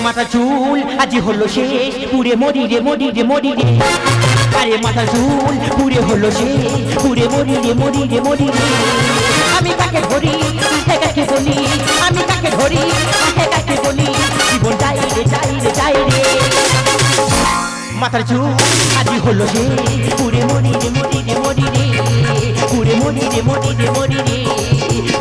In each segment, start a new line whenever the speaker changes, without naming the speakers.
মাথা চুল আজ হলো শেষ, পুড়ে মরি রে মরি রে মরি রে। আরে মাথা চুল পুড়ে হলো শেষ, পুড়ে মরি রে মরি রে মরি রে। আমি কাকে ধরি কাকে বলি, আমি কাকে ধরি কাকে বলি, জীবন যাই রে যাই রে যাই রে। মাথার চুল আজ হলো শেষ, পুড়ে মরি রে মরি রে মরি রে। পুড়ে মরি রে মরি রে মরি রে,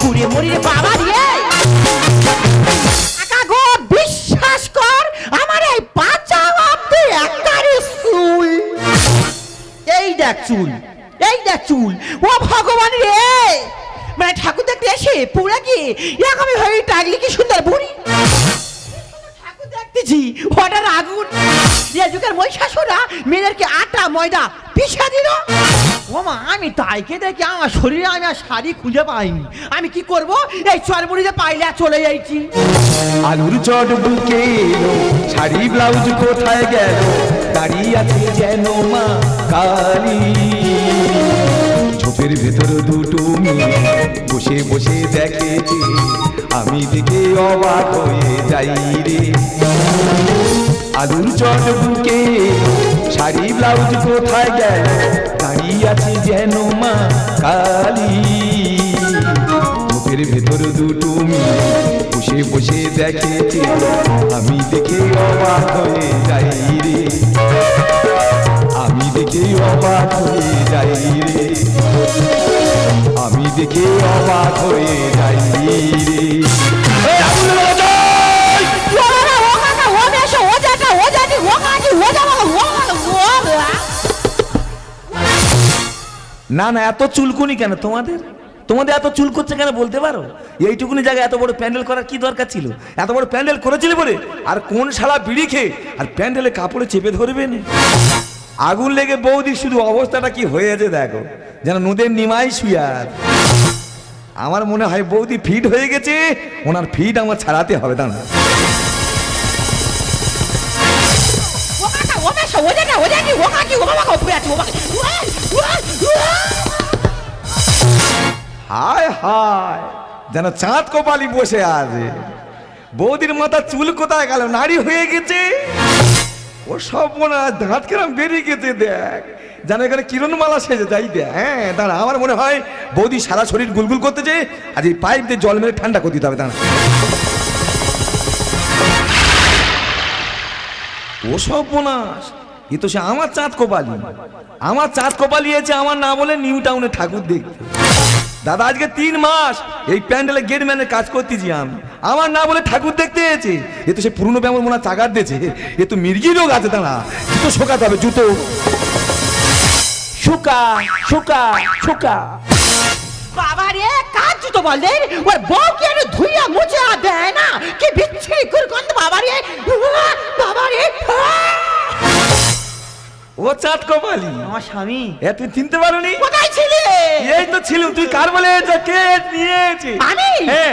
পুড়ে মরি রে বাবা রে। বিশ্বাস কর আমার এই পাঁচা অব্দি একটারই চুল। এই দেখ চুল, এই দেখ চুল। ও ভগবান রে, মানে ঠাকুর দেখতে এসে পুরা কি এরকমই হয়ে টাগলি কি সুন্দর বুড়ি। ঠাকুর দেখতেছি ওটার আগুন। যে যুগের মহিষাসুরা মেয়েদেরকে আটা ময়দা পিষা দিল। ও মা, আমি তাইকে দেখি আমার শরীরে আমি আর শাড়ি খুঁজে পাইনি। আমি কি করব, এই চরমুড়িতে পাইলে চলে যাইছি।
আলুর চট বুকে এলো, শাড়ি ব্লাউজ কোথায় গেল, দাঁড়িয়ে আছে যেন মা কালী। ঝোপের ভেতর দুটো মেয়ে বসে বসে দেখেছে, আমি দেখে অবাক হয়ে যাই রে। আলুর চট বুকে এলো, শাড়ি ব্লাউজ কোথায় গেল, দাঁড়িয়ে আছে যেন মা কালী। ঝোপের ভেতর দুটো মেয়ে বসে বসে দেখেছে, আমি দেখে অবাক হয়ে যাই রে। আমি দেখে অবাক হয়ে যাই রে। আমি দেখে অবাক হয়ে যাই রে। না না, এত চুলকুনি কেন তোমাদের? তোমাদের এত চুল করছে কেন বলতে পারো? এইটুকুনি জায়গায় এত বড় প্যান্ডেল করার কি দরকার ছিল? এত বড় প্যান্ডেল করেছিলে বলে আর কোন শালা বিড়ি খেয়ে আর প্যান্ডেলে কাপড়ে চেপে ধরবে না? আগুন লেগে বৌদি শুধু অবস্থাটা কি হয়েছে দেখো, যেন নদের নিমাই শুয়ার। আমার মনে হয় বৌদি ফিট হয়ে গেছে, ওনার ফিট আমার ছাড়াতে হবে। দাঁড়া, হায় হায়, যেন চাঁদ কপালি বসে আছে। বৌদির মাথা চুল কোথায় গেল, নারী হয়ে গেছে। ও সব মনে হয় দাঁত কেরম বেরিয়ে গেছে দেখ, যেন এখানে কিরণমালা সেজে যাই দেখ। হ্যাঁ দাঁড়া, আমার মনে হয় বৌদি সারা শরীর গুলগুল করতেছে, আজ এই পাইপ দিয়ে জল মেরে ঠান্ডা করে দিতে হবে। দাঁড়া, ও সব বোনাস, এ তো সে আমার চাঁদ কপালি। আমার চাঁদ কপালি এসে আমার না বলে নিউ টাউনে ঠাকুর দেখতে। দাদা আজকে 3 মাস এই প্যান্ডেলে গেটম্যানের কাজ করতেছি আমি, আমার না বলে ঠাকুর দেখতে এসেছে। এ তো সে পুরনো ব্যামোর মনে চাগার দিয়েছে, এ তো মির্গি রোগ আছে। দাঁড়া, জুতো শোকাতে হবে, জুতো
শুকা শুকা শুকা। বাবা রে, কাজ জুতো বলে ওর বউ কি আর ধুইয়া মুছে দেয় না? কি বিচ্ছিরি দুর্গন্ধ বাবা রে, বাবা রে।
ও চাঁদ কপালি
আমার স্বামী।
এ তুই চিনতে পারোনি?
কোথায় ছিলে?
এই তো ছিলাম। তুই কার বলে কে নিয়েছি?
আমি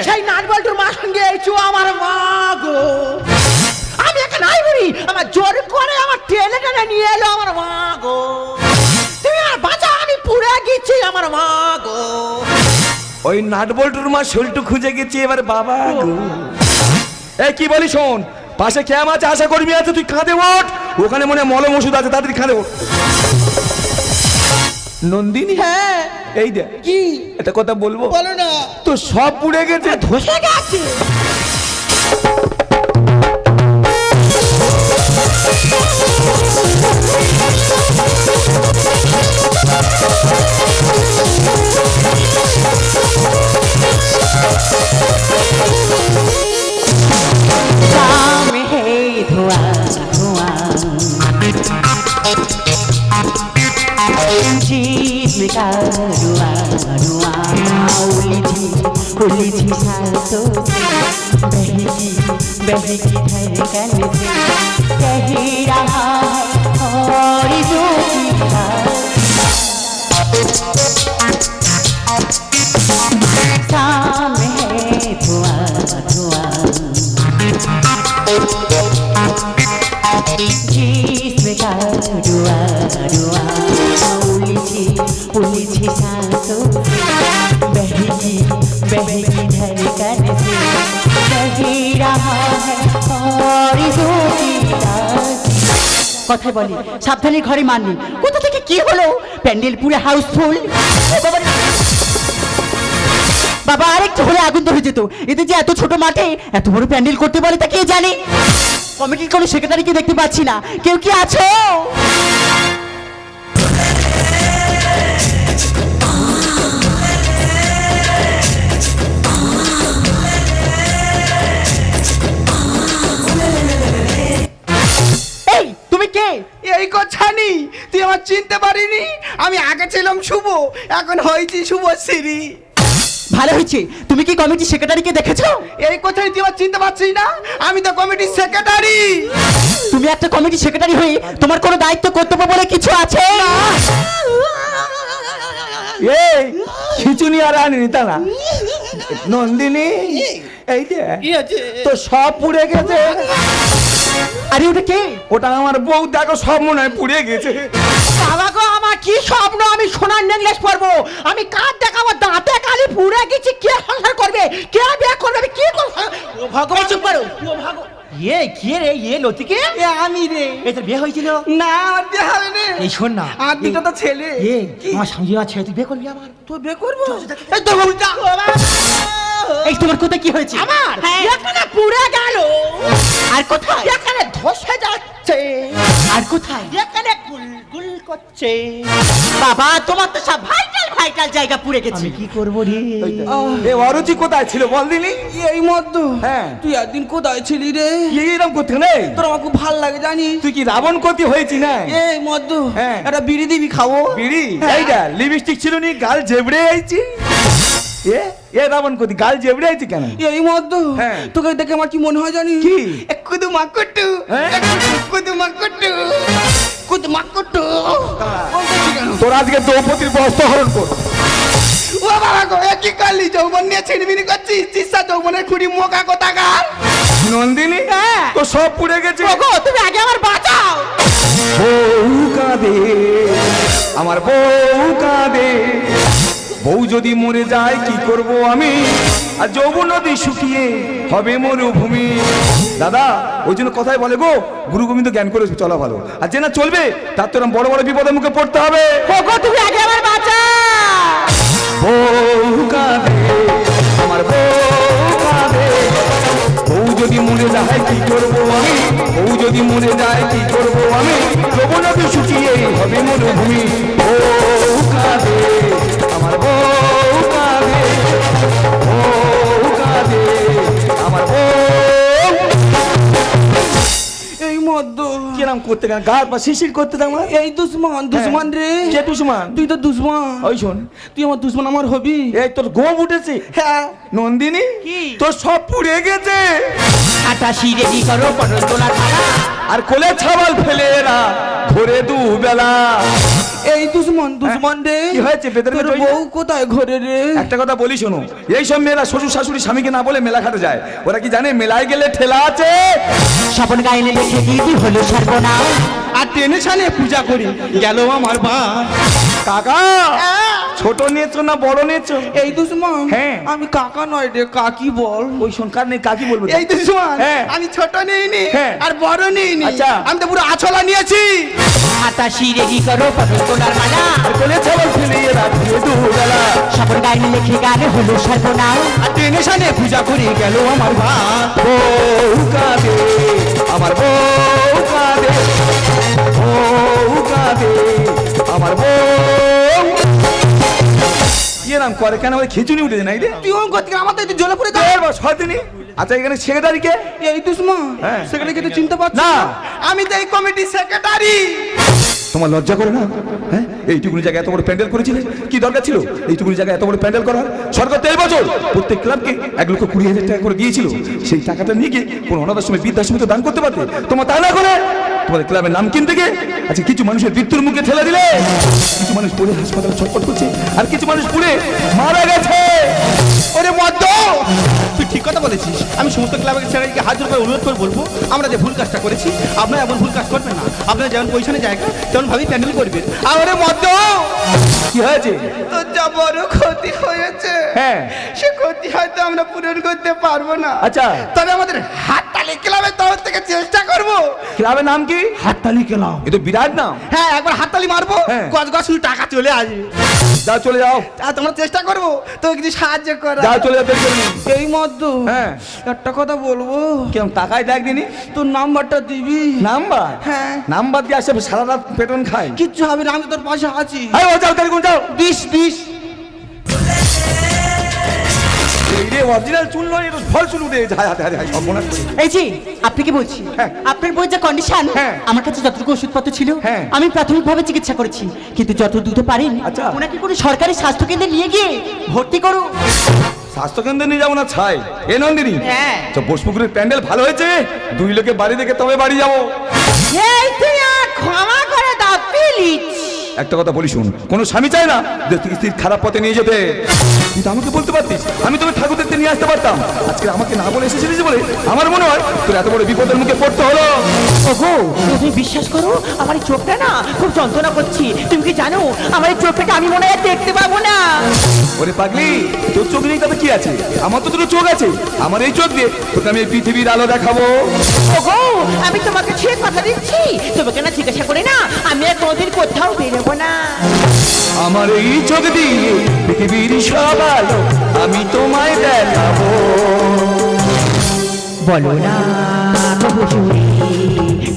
সেই নাটবল্টুর মার সঙ্গে এসেছো। আমার মা গো, আমি একা নাই বলি, আমার জোর করে আমার টেনে টেনে নিয়ে এলো আমার মা গো। তুমি আর বাঁচা, আমি পুড়ে গেছি আমার মা গো।
ওই নাটবল্টুর মা শোলটু খুঁজে গেছি এবার বাবা গো। এই কি বলি শোন, পাশে ক্যাম আছে, আশা কর্মী আছে, তুই কাঁধে ওঠ। ওখানে মনে মলম ওষুধ আছে, তাড়াতাড়ি কাঁধে ওঠ। নন্দিনী,
হ্যাঁ
এই দেখ।
কি
একটা কথা বলবো?
বলো না।
তো সব পুড়ে গেছে,
ধসে গেছে। जिसमें का रुआ रुआ उलझी सांसों से बहकी बहकी धड़कन से कह रहा है और जो सामने है धुआं धुआं जिसमें का रुआ रुआ उलझी सांसों से बहकी बहकी धड़कन से कह रहा है और जो
কথাই বলি সাবধানে ঘরে মাননি। কোথা থেকে কি হলো? প্যান্ডেল পুরো হাউসফুল। বাবা আরেকটু হলে আগুন ধরে যেত। এদের যে এত ছোট মাঠে এত বড় প্যান্ডেল করতে পারে তা কে জানে। কমিটির কোনো সেক্রেটারিকে দেখতে পাচ্ছি না। কেউ কি আছো? এই তুমি কে?
এই কথানি তুই আমার চিনতে পারিনি? আমি আগে ছিলাম শুভ, এখন হয়েছি শুভশ্রী।
ভালো হয়েছে। তুমি কি কমিটির সেক্রেটারিকে দেখেছো?
এই কথাই তুই আমার চিনতে পারছিস না? আমি তো কমিটির সেক্রেটারি।
তুমি একটা কমিটির সেক্রেটারি হয়ে তোমার কোনো দায়িত্ব কর্তব্য বলে কিছু আছে?
এই খিচুনি আর আনিনি তা না নন্দিনী, এই যে তো সব পুড়ে গেছে।
আরে ওটা কে?
ওটা আমার বউ, দেখো সব মনে হয় পুড়ে গেছে।
বাবা গো, আমার কি স্বপ্ন আমি সোনার নেকলেস পরবো, আমি কার দেখাবো দাঁতে কালি পুড়ে গেছি, কে সংসার করবে, কে বিয়ে করবে, আমি কি করব? ও ভগবান, চুপ করো। ও ভগবান, কি রে লতিকে? আমি রে।
তোর বিয়ে হয়েছিল?
না, আমার বিয়ে হবে না।
এই শোন না,
আর দুটো তো ছেলে।
আমার স্বামী আছে, তুই বিয়ে করবি আমার?
তুই বিয়ে করবো? এই তো উল্টা।
এই তোমার কোথায় কি হয়েছে?
আমার এখানে পুড়ে গেল।
আর কোথায়?
এখানে ধসে যাচ্ছে।
আর কোথায়?
এখানে গুলগুল করছে।
বাবা তোমার তো সব ভাইটাল ভাইটাল জায়গা পুড়ে গেছে। কি করবো রে?
এ অরুচি কোথায় ছিল বল দিনি?
এই মদ্য,
হ্যাঁ
তুই একদিন কোথায় ছিলি রে?
এইরকম করতে নেই
তোর আমার খুব ভাল লাগে জানিস।
তুই কি রাবণ কতি হয়েছি না?
এই মদ্য,
হ্যাঁ।
একটা বিড়ি দিবি খাবো?
বিড়ি?
হ্যাঁ।
এইটা লিপস্টিক ছিল নি, গাল জেবড়ে আইছি। এ রাবণ কতি গাল জেবড়ে আইছি কেন?
এই মদ্য,
হ্যাঁ।
তোকে দেখে আমার কি মনে হয় জানিস?
কি?
কুদু মাকুটু,
হ্যাঁ?
Kudu মাকুটু, Kudu মাকুটু।
তোর আজকে দ্রৌপদীর বস্ত্র হরণ কর।
ও বাবা গো, এ কি করলি? যৌবন নিয়ে ছিড়বিড়ি করছিস? চিসা যৌবনের খুঁড়ি মোকা কোথাকার।
নন্দিনী,
হ্যাঁ।
তো সব পুড়ে গেছে।
ওগো, তুমি আগে আমার বাঁচাও।
বউ কাঁদে, আমার বউ কাঁদে। বউ যদি মরে যায় কি করব আমি? আর যৌবন নদী শুকিয়ে হবে মরুভূমি। দাদা, ওই জন্য কথাই বলে গো, গুরু গোবিন্দ জ্ঞান করে চলা ভালো। আর যে না চলবে তার তো এরম বড় বড় বিপদের মুখে পড়তে হবে।
ওগো, তুমি আগে আমার বাঁচাও।
বউ কাঁদে, আমার বউ কাঁদে। বউ যদি মরে যায় কি করব আমি? বউ যদি মরে যায় কি করব আমি? যৌবন নদী শুকিয়ে হবে মরুভূমি। বউ কাঁদে, আমার বউ কাঁদে। বউ কাঁদে, আমার বউ।
এই মদ্য
কিরাম করতে গা গা পা শিশির করতে দাম।
এই দুশ্মন, দুশ্মন রে।
কে দুশ্মন?
তুই তো দুশ্মন।
ওই শোন,
তুই আমার দুশ্মন, আমার হবি।
এই তোর গোপ উঠেছে।
হ্যাঁ।
নন্দিনী,
কি?
তোর সব পুড়ে গেছে।
আটাশি রেডি করো, পটল তোলা থালা।
আর কোলে ছাবাল ফেলে এরা ঘরে দুবেলা।
এই দুশ্মন, দুশ্মন রে।
কি হয়েছে? বেদের
তোর
পেটে
বউ কোথায় ঘরে রে?
একটা কথা বলি শোনো, এই সব মেয়েরা শ্বশুর শাশুড়ি স্বামীকে না বলে মেলা খাতে যায়। ওরা কি জানে মেলায় গেলে ঠেলা আছে?
স্বপন গাইলে লিখে দিদি হলো সর্বনাশ।
আর টেনে ছানে পূজা করি গেল আমার বা।
কাকা, ছোট নিয়েছো না বড় নিয়েছো?
এই দুশ্মন,
হ্যাঁ।
আমি কাকা নয় রে, কাকি বল।
ওই সরকার নেই, কাকি বলবো।
এই দুশ্মন,
হ্যাঁ।
আমি ছোট নিইনি
হ্যাঁ।
আর বড় নিইনি।
আচ্ছা।
আমি তো পুরো আছলা নিয়েছি।
আটাশি রেডি করো, পটল তোলার মালা।
আর কোলে ছাবাল ফেলে এরা ঘরে দুবেলা।
স্বপন গাইলে লিখে গানে হলো সর্বনাশ।
আর টেনে ছানে পূজা করি গেল আমার বা।
বউ কাঁদে, আমার বউ কাঁদে। বউ কাঁদে, আমার বউ। এরম করে কেন? ওই খিচুনি উঠেছে না? এই রে
তুই ওম করতে আমার তো একটু জ্বলে পড়ে
এর বস হয়নি। আচ্ছা, এখানে সেক্রেটারি কে?
এই দুশ্মন,
হ্যাঁ।
সেখানে তো চিনতে পারছিস
না।
না? আমি তো এই কমিটির সেক্রেটারি।
তোমার লজ্জা করে না? হ্যাঁ, এইটুকুনি জায়গায় এত বড় প্যান্ডেল করেছিলে, কি দরকার ছিল এইটুকুনি জায়গায় এত বড় প্যান্ডেল করার? সরকার 13 বছর প্রত্যেক ক্লাবকে 1,20,000 টাকা করে দিয়েছিল। সেই টাকাটা নিয়ে গিয়ে কোন অনাথ আশ্রমে বৃদ্ধাশ্রমে তো দান করতে পারতে। তোমার তা না করে তোমাদের ক্লাবের নাম কিনতে গিয়ে আজকে কিছু মানুষের মৃত্যুর মুখে ঠেলে দিলে। কিছু মানুষ পড়ে হাসপাতালে ছটফট করছে, আর কিছু মানুষ পুড়ে মারা গেছে।
ওরে মদ্য, তুই ঠিক কথা বলেছিস। আমি সমস্ত ক্লাবের সেক্রেটারিকে হাত জোর করে অনুরোধ করে বলবো, আমরা যে ভুল কাজটা করেছি আপনারা এমন ভুল কাজ করবেন না। আপনারা যেমন পয়সানে জায়গা তেমন ভাবেই প্যান্ডেল করবেন। আর ওরে মদ্য,
কি হয়েছে?
তোর যা বড় ক্ষতি হয়েছে,
হ্যাঁ।
সে ক্ষতি হয়তো আমরা পূরণ করতে পারবো না।
আচ্ছা।
তবে আমাদের হাতটা তাহলে ক্লাবের তরফ থেকে চেষ্টা করব।
ক্লাবের নাম কি?
হাততালি ক্লাব।
এ তো বিরাট নাম।
হ্যাঁ, একবার হাততালি মারবো,
হ্যাঁ।
গজ গজ শুধু টাকা চলে আসবে।
যাও চলে যাও,
আর তোমরা চেষ্টা করবো তো কিছু সাহায্য করা।
যাও চলে যাও, বের করে নিন।
এই মধ্য
হ্যাঁ।
একটা কথা বলবো,
কেমন টাকায় দেখ দিনি
তোর নাম্বারটা দিবি।
নাম্বার?
হ্যাঁ।
নাম্বার দিয়ে আসে সারা রাত পেটন খাই।
কিচ্ছু হবে না, আমি তো তোর পাশে আছি।
এই ও যাও তারিখ যাও।
This this.
এই রে অরিজিনাল চুল নয়, এটা ফল চুল উঠে যায় হাতে হাতে সর্বনাশ করে।
এই যে আপনি কি বলছি,
হ্যাঁ।
আপনার বইয়ের যে কন্ডিশন,
হ্যাঁ।
আমার কাছে যতটুকু ওষুধপত্র ছিল
হ্যাঁ।
আমি প্রাথমিকভাবে চিকিৎসা করেছি, কিন্তু যত দ্রুত পারেন
আচ্ছা।
ওনাকে কোনো সরকারি স্বাস্থ্যকেন্দ্রে নিয়ে গিয়ে ভর্তি করুন।
স্বাস্থ্যকেন্দ্রে নিয়ে যাবো না ছাই? এ নন্দিনী,
হ্যাঁ।
তো বোসপুকুরের প্যান্ডেল ভালো হয়েছে, দুই লোকে বাড়ি দেখে তবে বাড়ি যাবো।
এই তুই আর ক্ষমা করে দাও প্লিজ।
একটা কথা বলি শুন, কোনো স্বামী চায় না যে তুই স্ত্রীর খারাপ পথে নিয়ে যেতে। তুই তো আমাকে বলতে পারতিস, আমি তোকে ঠাকুর দেখতে নিয়ে আসতে পারতাম। আজকে আমাকে না বলে এসেছিলিস বলে আমার মনে হয় তোর এত বড় বিপদের মুখে পড়তে হলো।
ওগো তুমি বিশ্বাস করো, আমার এই চোখটা না খুব যন্ত্রণা করছি। তুমি কি জানো আমার এই চোখটাকে আমি মনে হয় দেখতে পাবো না।
ওরে পাগলি, তোর চোখ নেই তবে কি আছে? আমার তো দুটো চোখ আছে, আমার এই চোখ দিয়ে তোকে আমি এই পৃথিবীর আলো দেখাবো।
ওগো আমি তোমাকে ঠিক কথা দিচ্ছি, তোমাকে না জিজ্ঞাসা করে না আমি আর কোনোদিন কোথাও বেরোবো না।
আমার এই চোখ দিয়ে পৃথিবীর সব আলো আমি তোমায় দেখাবো।
বলো না তবু সুরে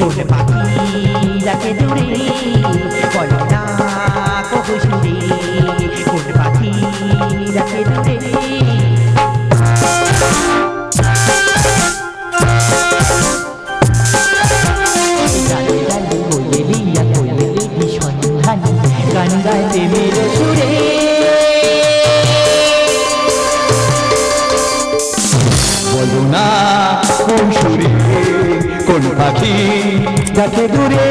কোন পাখি ডাকে দূরে, বলো না কবু সুরে কোন পাখি ডাকে দূরে। ডালে ডালে কোয়েলিয়া কোয়েলি সন্ধান গান গায় প্রেমের সুরে।
বলো না কোন সুরে কোন পাখি ডাকে দূরে,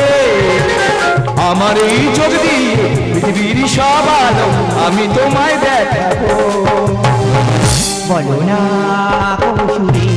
আমার এই চোখ দিয়ে পৃথিবীর সব আলো আমি তোমায় দেখাবো।
বলো না কবু সুরে